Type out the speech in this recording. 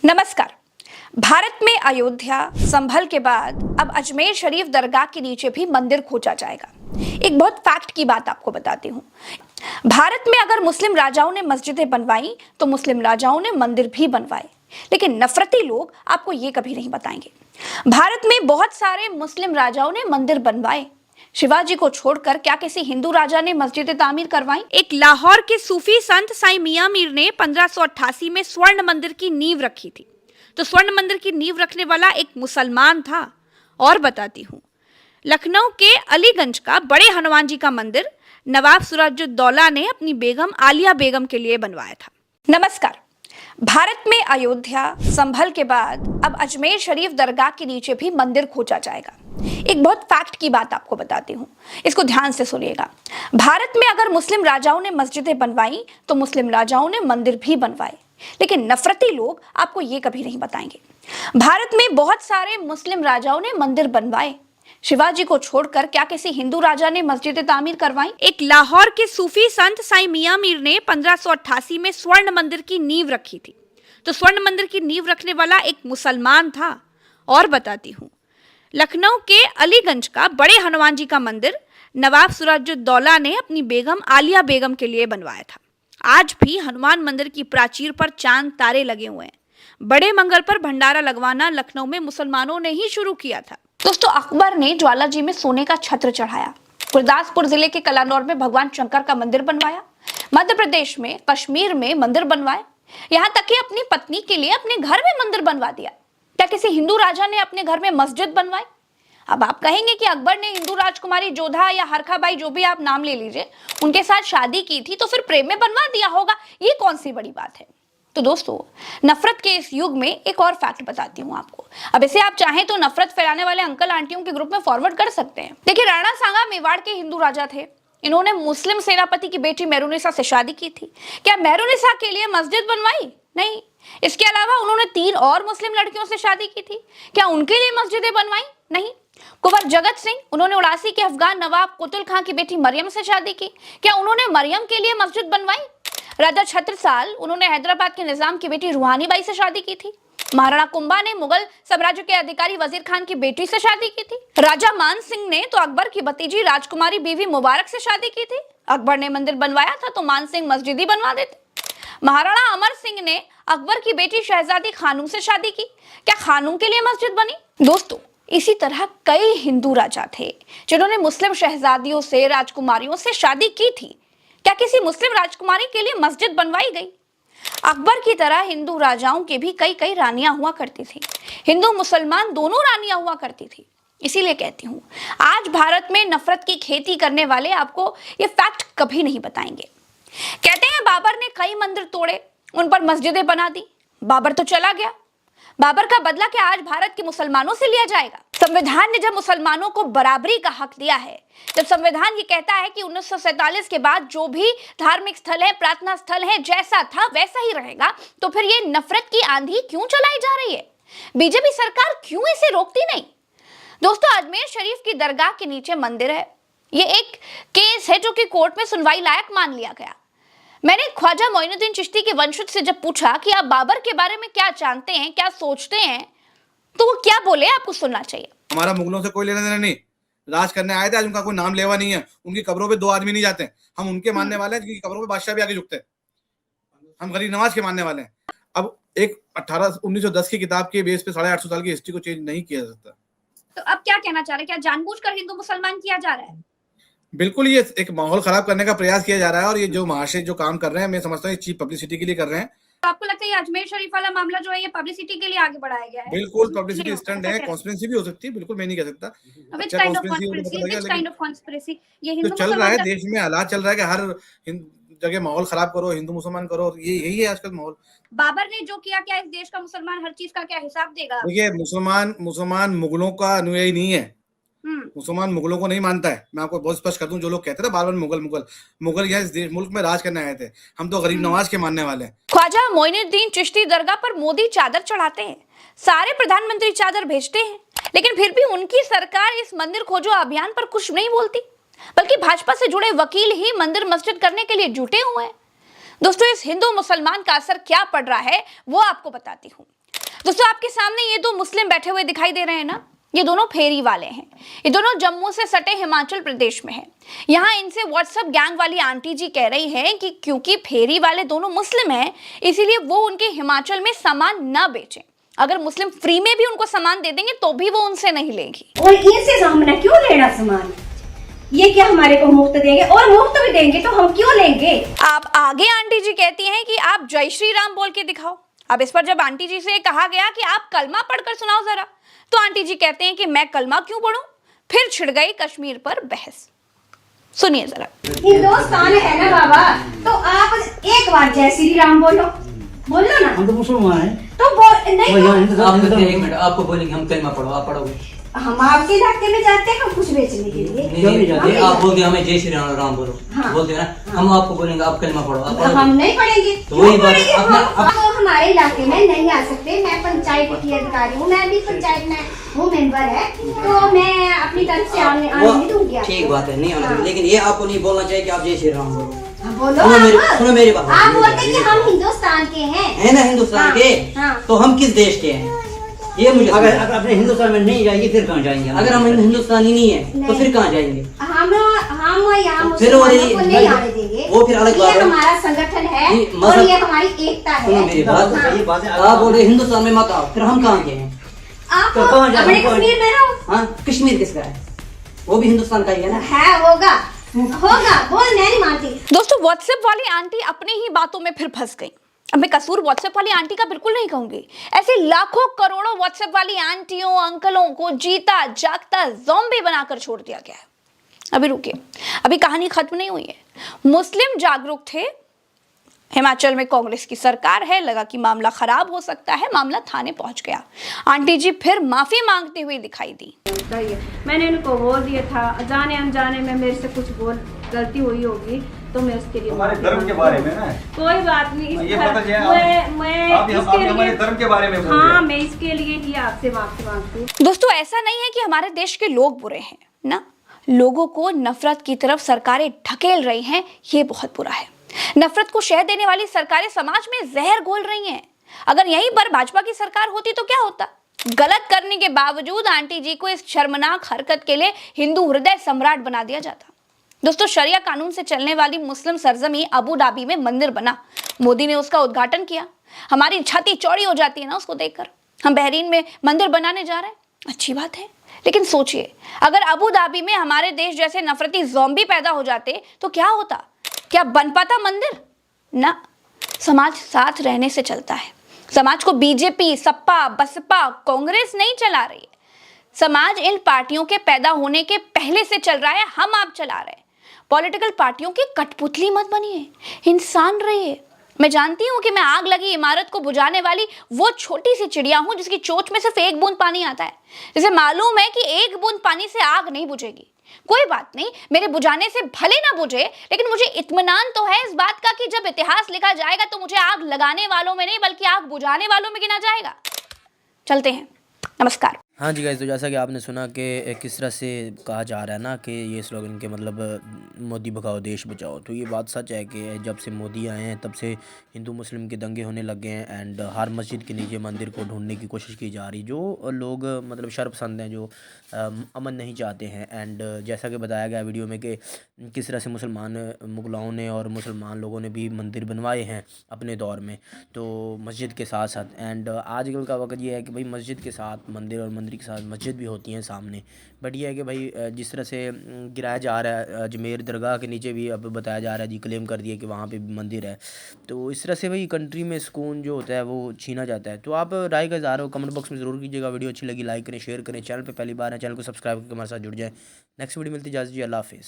नमस्कार। भारत में अयोध्या संभल के बाद अब अजमेर शरीफ दरगाह के नीचे भी मंदिर खोजा जाएगा। एक बहुत फैक्ट की बात आपको बताती हूँ। भारत में अगर मुस्लिम राजाओं ने मस्जिदें बनवाई तो मुस्लिम राजाओं ने मंदिर भी बनवाए, लेकिन नफरती लोग आपको ये कभी नहीं बताएंगे। भारत में बहुत सारे मुस्लिम राजाओं ने मंदिर बनवाए, शिवाजी को छोड़कर क्या किसी हिंदू राजा ने मस्जिद तामीर करवाई? एक लाहौर के सूफी संत साईं मियां मीर ने 1588 में स्वर्ण मंदिर की नींव रखी थी। तो स्वर्ण मंदिर की नींव रखने वाला एक मुसलमान था। और बताती हूँ, लखनऊ के अलीगंज का बड़े हनुमान जी का मंदिर नवाब सिराजुद्दौला ने अपनी बेगम आलिया बेगम के लिए बनवाया था। नमस्कार। भारत में अयोध्या संभल के बाद अब अजमेर शरीफ दरगाह के नीचे भी मंदिर खोजा जाएगा। एक बहुत फैक्ट की बात आपको बताती हूँ, इसको ध्यान से सुनिएगा। भारत में अगर मुस्लिम राजाओं ने मस्जिदें बनवाई तो मुस्लिम राजाओं ने मंदिर भी बनवाए, लेकिन नफरती लोग आपको ये कभी नहीं बताएंगे। भारत में बहुत सारे मुस्लिम राजाओं ने मंदिर बनवाए, शिवाजी को छोड़कर क्या किसी हिंदू राजा ने मस्जिद तामीर करवाई? एक लाहौर के सूफी संत साईं मियां मीर ने 1588 में स्वर्ण मंदिर की नींव रखी थी। तो स्वर्ण मंदिर की नींव रखने वाला एक मुसलमान था। और बताती हूँ, लखनऊ के अलीगंज का बड़े हनुमान जी का मंदिर नवाब सिराजुद्दौला ने अपनी बेगम आलिया बेगम के लिए बनवाया था। आज भी हनुमान मंदिर की प्राचीर पर चांद तारे लगे हुए हैं। बड़े मंगल पर भंडारा लगवाना लखनऊ में मुसलमानों ने ही शुरू किया था। दोस्तों, अकबर ने ज्वाला जी में सोने का छत्र चढ़ाया, गुरदासपुर जिले के कलानौर में भगवान शंकर का मंदिर बनवाया, मध्य प्रदेश में कश्मीर में मंदिर बनवाए, यहाँ तक कि अपनी पत्नी के लिए अपने घर में मंदिर बनवा दिया। क्या किसी हिंदू राजा ने अपने घर में मस्जिद बनवाई? अब आप कहेंगे कि अकबर ने हिंदू राजकुमारी जोधा या हरखाबाई, जो भी आप नाम ले लीजिए, उनके साथ शादी की थी तो फिर प्रेम में बनवा दिया होगा। ये कौन सी बड़ी बात है? तो दोस्तों, नफरत के इस युग में एक और फैक्ट बताती हूँ आपको। अब इसे आप चाहें तो नफरत फैलाने वाले अंकल आंटियों के ग्रुप में फॉरवर्ड कर सकते हैं। देखिए, राणा सांगा मेवाड़ के हिंदू राजा थे। इन्होंने मुस्लिम सेनापति की बेटी मेहरुनिसा से शादी की थी। क्या मेहरुनिसा के लिए मस्जिद बनवाई? नहीं। इसके अलावा उन्होंने 3 और मुस्लिम लड़कियों से शादी की थी। क्या उनके लिए मस्जिदें बनवाई? नहीं। कुंवर जगत सिंह, उन्होंने 89 के अफगान नवाब कुतुल खां की बेटी मरियम से शादी की। क्या उन्होंने मरियम के लिए मस्जिद बनवाई? राजा छत्रसाल, उन्होंने हैदराबाद के निजाम की बेटी रूहानी बाई से शादी की थी। महाराणा कुंभा ने मुगल साम्राज्य के अधिकारी वजीर खान की बेटी से शादी की थी। राजा मान सिंह ने तो अकबर की भतीजी राजकुमारी बीवी मुबारक से शादी की थी। अकबर ने मंदिर बनवाया था तो मान सिंह मस्जिद ही बनवा देते। महाराणा अमर सिंह ने अकबर की बेटी शहजादी खानूम से शादी की। क्या खानूम के लिए मस्जिद बनी? दोस्तों, इसी तरह कई हिंदू राजा थे जिन्होंने मुस्लिम शहजादियों से, राजकुमारियों से शादी की थी। क्या किसी मुस्लिम राजकुमारी के लिए मस्जिद बनवाई गई? अकबर की तरह हिंदू राजाओं के भी कई कई रानियां हुआ करती थी। हिंदू मुसलमान दोनों रानियां हुआ करती थी। इसीलिए कहती हूँ, आज भारत में नफरत की खेती करने वाले आपको ये फैक्ट कभी नहीं बताएंगे। कहते हैं बाबर ने कई मंदिर तोड़े, उन पर मस्जिदें बना दी। बाबर तो चला गया, बाबर का बदला क्या आज भारत के मुसलमानों से लिया जाएगा? संविधान ने जब मुसलमानों को बराबरी का हक दिया है, जब संविधान ये कहता है कि 1947 के बाद जो भी धार्मिक स्थल है, प्रार्थना स्थल है, जैसा था वैसा ही रहेगा, तो फिर ये नफरत की आंधी क्यों चलाई जा रही है? बीजेपी सरकार क्यों इसे रोकती नहीं? दोस्तों, अजमेर शरीफ की दरगाह के नीचे मंदिर है। ये एक केस है जो कि कोर्ट में सुनवाई लायक मान लिया गया। मैंने ख्वाजा मोइनुद्दीन चिश्ती के वंशज से जब पूछा कि आप बाबर के बारे में क्या जानते हैं, क्या सोचते हैं, तो वो क्या बोले, आपको सुनना चाहिए। हमारा मुगलों से कोई लेना देना नहीं, राज करने आए थे, आज उनका कोई नाम लेवा नहीं है। उनकी कब्रों पे 2 आदमी नहीं जाते। हम उनके मानने वाले हैं जिनकी कब्रों पे बादशाह भी आगे झुकते हैं। हम गरीब नवाज के मानने वाले हैं। अब एक 1910 की किताब के बेस पे 850 साल की हिस्ट्री को चेंज नहीं किया जा सकता। तो अब क्या कहना चाह रहे हैं? क्या जानबूझकर हिंदू मुसलमान किया जा रहा है? बिल्कुल, ये एक माहौल खराब करने का प्रयास किया जा रहा है। और ये जो महाशय जो काम कर रहे हैं, मैं समझता हूँ चीप पब्लिसिटी के लिए कर रहे हैं। तो आपको लगता है ये अजमेर शरीफ वाला मामला जो है ये पब्लिसिटी के लिए आगे बढ़ाया गया है? बिल्कुल पब्लिसिटी स्टंट है, कॉन्स्पिरेसी भी हो सकती है। बिल्कुल, मैं नहीं कह सकता। Which kind of conspiracy? ये हिंदू चल रहा है, मुसलमान देश में हालात चल रहा है कि हर जगह माहौल खराब करो, हिंदू मुसलमान करो, ये यही है आजकल माहौल। बाबर ने जो किया, क्या इस देश का मुसलमान हर चीज का क्या हिसाब देगा? देखिए, मुसलमान मुगलों का अनुयायी नहीं है। मुसलमान मुगलों को नहीं मानता है। मैं आपको बहुत स्पष्ट कर दूं, जो लोग कहते थे बार बार मुगल यहाँ इस मुल्क में राज करने आए थे, हम तो गरीब नवाज के मानने वाले हैं। ख्वाजा मोइनुद्दीन चिश्ती दरगाह पर मोदी चादर चढ़ाते हैं, सारे प्रधानमंत्री चादर भेजते हैं, लेकिन फिर भी उनकी सरकार इस मंदिर खोजो अभियान पर कुछ नहीं बोलती, बल्कि भाजपा से जुड़े वकील ही मंदिर मस्जिद करने के लिए जुटे हुए हैं। दोस्तों, इस हिंदू मुसलमान का असर क्या पड़ रहा है वो आपको बताती हूँ। दोस्तों आपके सामने ये दो मुस्लिम बैठे हुए दिखाई दे रहे हैं ना, ये दोनों फेरी वाले हैं। ये दोनों जम्मू से सटे हिमाचल प्रदेश में हैं। यहाँ इनसे व्हाट्सएप गैंग वाली आंटी जी कह रही हैं कि क्योंकि फेरी वाले दोनों मुस्लिम हैं, इसीलिए वो उनके हिमाचल में सामान ना बेचें। अगर मुस्लिम फ्री में भी उनको सामान दे देंगे तो भी वो उनसे नहीं लेगी। और इनसे हमने क्यों लेना सामान? ये क्या हमारे को मुफ्त देंगे? और मुफ्त भी देंगे तो हम क्यों लेंगे? आप आगे आंटी जी कहती हैं कि आप जय श्री राम बोल के दिखाओ। अब इस पर जब आंटी जी से कहा गया कि आप कलमा पढ़कर सुनाओ जरा, तो आंटी जी कहते हैं कि मैं कलमा क्यों पढ़ूं? फिर छिड़ गई कश्मीर पर बहस। सुनिए जरा। हिंदुस्तान है ना बाबा, तो आप एक बार जय श्री राम बोलो ना। हम तो मुसलमान हैं। तो नहीं तो आप एक मिनट, आपको बोलेंगे हम कलमा पढ़ो, आप पढ़ोगे? हम आपके इलाके में जाते हैं कुछ बेचने के लिए। नहीं, आप बोलते हैं हमें जय श्री राम राम बोलो। हाँ। बोलते हैं ना, हम आपको बोलेंगे आप कलमा पढ़ो, आप पढ़ोगे? हम नहीं पढ़ेंगे। तो वही बात, हम हमारे इलाके में नहीं आ सकते। मैं पंचायत की अधिकारी हूँ, मैं भी पंचायत में हूँ, मेंबर है, तो मैं अपनी तरफ से आने नहीं दूंगी। ठीक बात है, नहीं आना चाहिए, लेकिन ये आपको नहीं बोलना चाहिए कि आप जय श्री राम बोलो। बोलो सुनो मेरी बात। आप बोलते कि हम हिंदुस्तान के हैं, है ना हिंदुस्तान के, तो हम किस देश के हैं ये मुझे अगर अपने हिंदुस्तान में नहीं जाएंगे फिर कहाँ जाएंगे? अगर हम हिंदुस्तानी नहीं है तो फिर कहाँ जाएंगे? हम यहाँ फिर वो मुसलमानों को नहीं आने देंगे। वो फिर अलग बात ये है। हमारा संगठन है ये और ये हमारी एकता है। सुनो मेरी बात, हाँ। ये बात है। आप बोल रहे हिंदुस्तान में मत आओ, फिर हम कहाँ के हैं? आप तो कहाँ जाए? अपने हम कहाँ कश्मीर में रहो। हाँ, कश्मीर किसका है? वो भी हिंदुस्तान का ही है ना। है, होगा बोल, मैं नहीं मानती। दोस्तों व्हाट्सएप वाली आंटी अपनी ही बातों में फिर फंस गई। अब मैं कसूर व्हाट्सएप वाली आंटी का बिल्कुल नहीं कहूंगी। ऐसे लाखों करोड़ों व्हाट्सएप वाली आंटियों अंकलों को जीता जागता ज़ॉम्बी बनाकर छोड़ दिया गया है। अभी रुकिए, अभी कहानी खत्म नहीं हुई है। मुस्लिम जागरूक थे, हिमाचल में कांग्रेस की सरकार है, लगा कि मामला खराब हो सकता है, मामला थाने पहुंच गया। आंटी जी फिर माफी मांगते हुए दिखाई दी। मैंने उनको बोल दिया था, जाने अनजाने में मेरे से कुछ गलती हुई होगी तो मैं उसके लिए हमारे धर्म के बारे में ना कोई बात नहीं। ये पता चले मैं इसके लिए हमारे धर्म के बारे में बोल रहे हाँ, हैं। मैं इसके लिए ही आपसे माफी मांगती हूँ। दोस्तों ऐसा नहीं है कि हमारे देश के लोग बुरे हैं ना, लोगों को नफरत की तरफ सरकारें ढकेल रही हैं, ये बहुत बुरा है। नफरत को शह देने वाली सरकारें समाज में जहर घोल रही हैं। अगर यहीं पर भाजपा की सरकार होती तो क्या होता? गलत करने के बावजूद आंटी जी को इस शर्मनाक हरकत के लिए हिंदू हृदय सम्राट बना दिया जाता। दोस्तों शरिया कानून से चलने वाली मुस्लिम सरजमी अबू धाबी में मंदिर बना, मोदी ने उसका उद्घाटन किया। हमारी छाती चौड़ी हो जाती है ना उसको देखकर। हम बहरीन में मंदिर बनाने जा रहे हैं, अच्छी बात है, लेकिन सोचिए अगर अबू धाबी में हमारे देश जैसे नफरती ज़ॉम्बी पैदा हो जाते तो क्या होता? क्या बन पाता मंदिर? ना, समाज साथ रहने से चलता है। समाज को बीजेपी, सपा, बसपा, कांग्रेस नहीं चला रही है। समाज इन पार्टियों के पैदा होने के पहले से चल रहा है, हम आप चला रहे हैं। पॉलिटिकल पार्टियों की कठपुतली मत बनिए, इंसान रहिए। मैं जानती हूं कि मैं आग लगी इमारत को बुझाने वाली वो छोटी सी चिड़िया हूं जिसकी चोंच में सिर्फ एक बूंद पानी आता है। जिसे मालूम है कि एक बूंद पानी से आग नहीं बुझेगी। कोई बात नहीं, मेरे बुझाने से भले ना बुझे, लेकिन मुझे इत्मीनान तो है इस बात का कि जब इतिहास लिखा जाएगा तो मुझे आग लगाने वालों में नहीं बल्कि आग बुझाने वालों में गिना जाएगा। चलते हैं, नमस्कार। हाँ जी गाइस, तो जैसा कि आपने सुना कि किस तरह से कहा जा रहा है ना कि ये स्लोगन के मतलब मोदी भगाओ देश बचाओ, तो ये बात सच है कि जब से मोदी आए हैं तब से हिंदू मुस्लिम के दंगे होने लगे हैं एंड हर मस्जिद के नीचे मंदिर को ढूंढने की कोशिश की जा रही। जो लोग मतलब शर्पसंद हैं, जो अमन नहीं चाहते हैं, एंड जैसा कि बताया गया वीडियो में कि किस तरह से मुसलमान मुगलों ने और मुसलमान लोगों ने भी मंदिर बनवाए हैं अपने दौर में, तो मस्जिद के साथ साथ। एंड आजकल का वक्त ये है कि भाई मस्जिद के साथ मंदिर और मंदिर के साथ मस्जिद भी होती हैं सामने, बट ये है कि भाई जिस तरह से गिराया जा रहा है, अजमेर दरगाह के नीचे भी अब बताया जा रहा है जी, क्लेम कर दिया कि वहाँ पे भी मंदिर है, तो इस तरह से भाई कंट्री में सुकून जो होता है वो छीना जाता है। तो आप राय का इज़हार हो कमेंट बॉक्स में ज़रूर कीजिएगा। वीडियो अच्छी लगी लाइक करें, शेयर करें, चैनल पर पहली बार है चैनल को सब्सक्राइब करके हमारे साथ जुड़ जाएँ। नेक्स्ट वीडियो मिलती है, इजाज़त दीजिए, अल्लाह हाफिज़।